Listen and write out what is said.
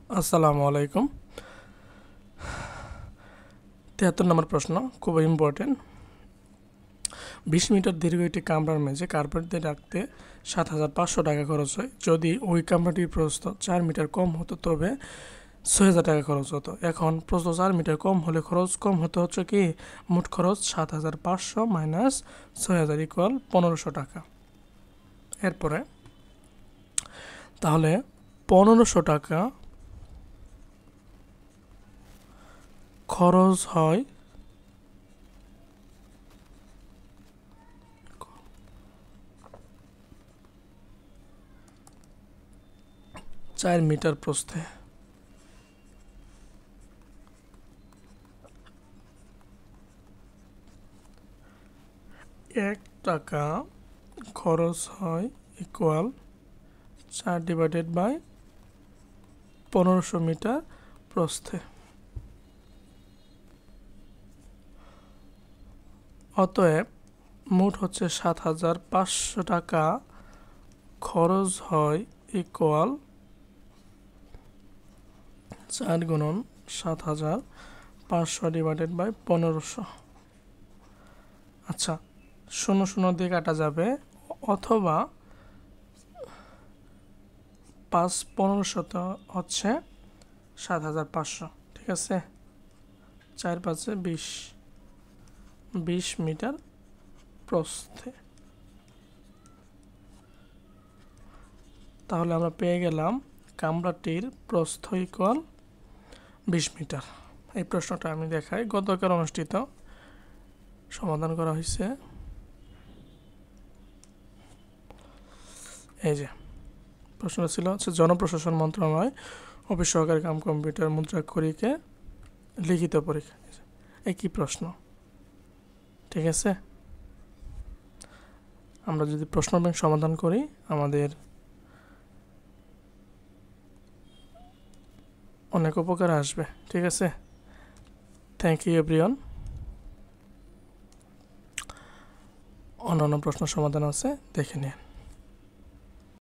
আসসালামু আলাইকুম। ৭৩ নম্বর প্রশ্ন খুবই ইম্পর্টেন্ট। ২০ মিটার দীর্ঘ একটি কামরার মেঝে কার্পেট দিয়ে রাখতে ৭,৫০০ টাকা খরচ হয়। যদি ওই কামরাটির প্রস্থ ৪ মিটার কম হতো তবে ৬,০০০ টাকা খরচ হতো। এখন প্রস্থ ৪ মিটার কম হলে খরচ কম হতে হচ্ছে কি? মোট খরচ ৭,৫০০ মাইনাস ৬,০০০ ইকুয়াল ১৫০০ টাকা। এরপরে তাহলে ১৫০০ টাকা খরচ হয় ৪ মিটার প্রস্থে। ৳১ খরচ হয় ইকুয়াল 4/1500 মিটার প্রস্থে। অতএব মোট হচ্ছে ৭,৫০০ টাকা খরচ হয় ইকুয়াল ৪ গুণন ৭,৫০০/১৫০০। আচ্ছা, ০০ দিয়ে কাটা যাবে, অথবা ৫/১৫০০ হচ্ছে ৭,৫০০। ঠিক আছে, ৪×৫ = ২০ মিটার প্রস্থে। তাহলে আমরা পেয়ে গেলাম কামরাটির প্রস্থ ইকুয়াল ২০ মিটার। এই প্রশ্নটা আমি দেখাই, গতকাল অনুষ্ঠিত সমাধান করা হয়েছে। এই যে প্রশ্নটা ছিল হচ্ছে জনপ্রশাসন মন্ত্রণালয় অফিস সহকারী কাম কম্পিউটার মুদ্রাক্ষরিকে লিখিত পরীক্ষা। একই প্রশ্ন। ঠিক আছে, আমরা যদি প্রশ্ন ব্যাংক সমাধান করি আমাদের অনেক উপকার আসবে। ঠিক আছে, থ্যাংক ইউ এভরিওয়ান। অন্যান্য প্রশ্ন সমাধান আছে, দেখে নিন।